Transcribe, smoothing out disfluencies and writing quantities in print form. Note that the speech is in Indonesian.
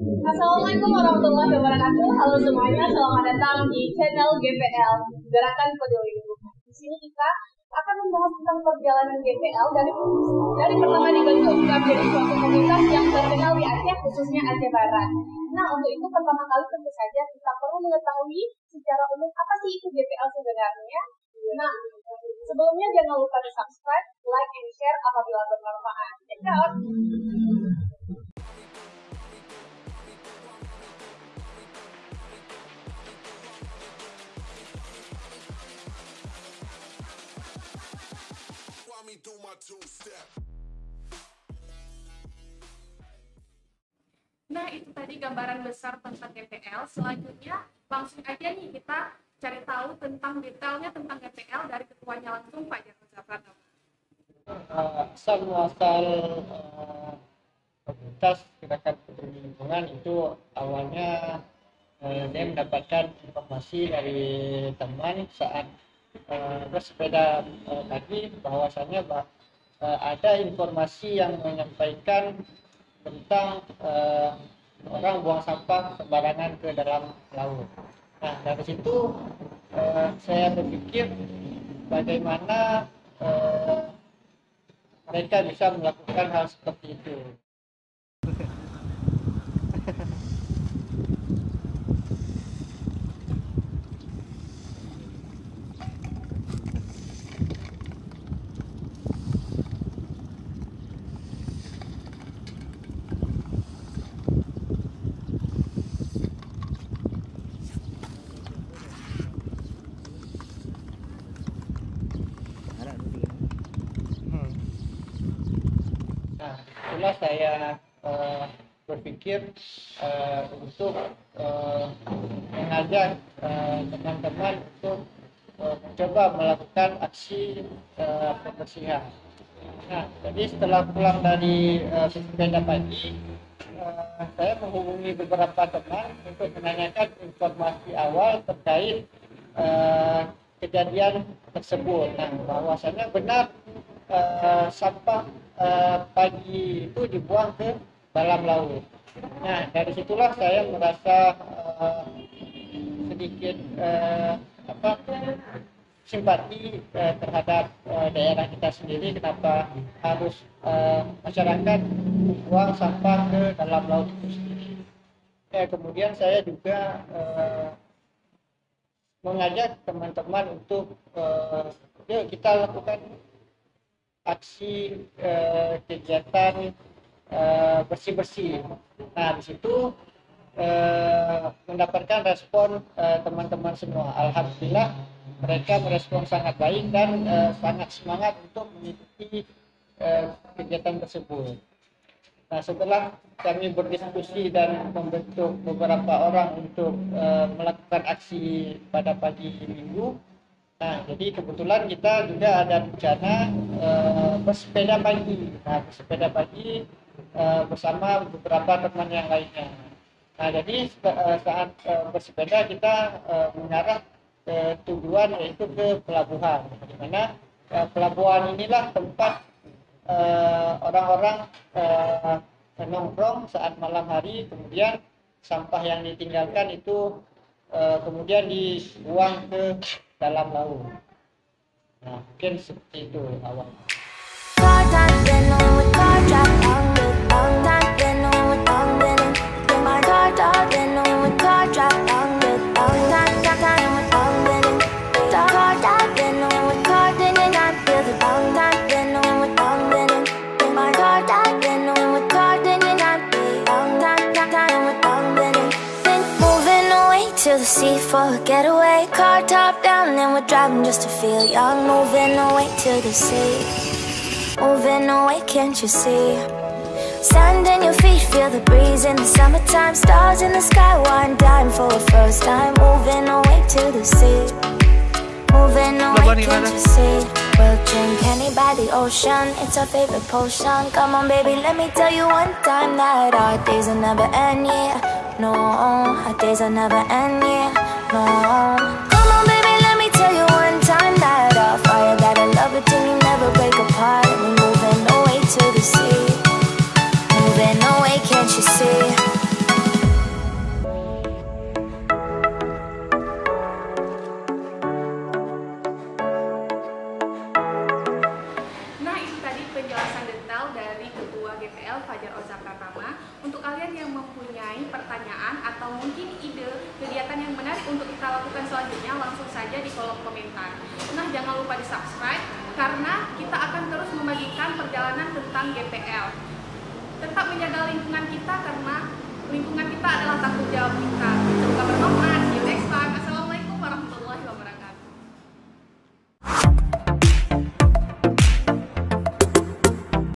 Assalamualaikum warahmatullahi wabarakatuh. Halo semuanya, selamat datang di channel GPL Gerakan Peduli Lingkungan. Di sini kita akan membahas tentang perjalanan GPL dari pertama dibentuk menjadi suatu komunitas yang terkenal di Aceh, khususnya Aceh Barat. Nah, untuk itu pertama kali tentu saja kita perlu mengetahui secara umum apa sih itu GPL sebenarnya. Nah, sebelumnya jangan lupa di subscribe, like, and share apabila bermanfaat. Check out. Nah, itu tadi gambaran besar tentang GPL. Selanjutnya, langsung aja nih kita cari tahu tentang detailnya tentang GPL dari ketuanya langsung, Pak Jarod Zafran. Asal muasal komunitas gerakan peduli lingkungan itu awalnya dia mendapatkan informasi dari teman saat bersepeda pagi, bahwasannya ada informasi yang menyampaikan tentang orang buang sampah sembarangan ke dalam laut. Nah, dari situ saya berpikir bagaimana mereka bisa melakukan hal seperti itu. Nah, itulah saya berpikir untuk mengajak teman-teman untuk mencoba melakukan aksi pembersihan. Nah, jadi setelah pulang dari bersepeda pagi, saya menghubungi beberapa teman untuk menanyakan informasi awal terkait kejadian tersebut. Nah, bahwasannya benar sampah pagi itu dibuang ke dalam laut. Nah, dari situlah saya merasa sedikit simpati terhadap daerah kita sendiri, kenapa harus masyarakat buang sampah ke dalam laut itu sendiri. Kemudian saya juga mengajak teman-teman untuk yuk kita lakukan aksi kegiatan bersih-bersih. Nah, di situ mendapatkan respon teman-teman semua. Alhamdulillah mereka merespon sangat baik dan sangat semangat untuk mengikuti kegiatan tersebut. Nah, setelah kami berdiskusi dan membentuk beberapa orang untuk melakukan aksi pada pagi minggu. Nah, jadi kebetulan kita juga ada rencana bersepeda pagi. Nah, bersepeda pagi bersama beberapa teman yang lainnya. Nah, jadi saat bersepeda kita mengarah ke tujuan, yaitu ke pelabuhan. Di mana pelabuhan inilah tempat orang-orang nongkrong saat malam hari, kemudian sampah yang ditinggalkan itu kemudian dibuang ke dalam laut. Nah, mungkin seperti itu awalnya. To the sea for a getaway, car top down and we're driving just to feel young. Moving away to the sea, moving away, can't you see? Sand in your feet, feel the breeze in the summertime. Stars in the sky, one dime for a first time. Moving away to the sea, moving away, can't you see? We'll drink honey by the ocean, it's our favorite potion. Come on baby, let me tell you one time that our days will never end, yeah. No, our days will never end, yeah. No, come on baby, let me tell you one time that our fire, that I love it till you never break apart. We're moving away to the sea, moving away, can't you see? Fajar Oza Pratama. Untuk kalian yang mempunyai pertanyaan atau mungkin ide kegiatan yang menarik untuk kita lakukan selanjutnya, langsung saja di kolom komentar. Nah, jangan lupa di subscribe karena kita akan terus membagikan perjalanan tentang GPL. Tetap menjaga lingkungan kita karena lingkungan kita adalah tanggung jawab kita. Semoga bermanfaat. See you next time.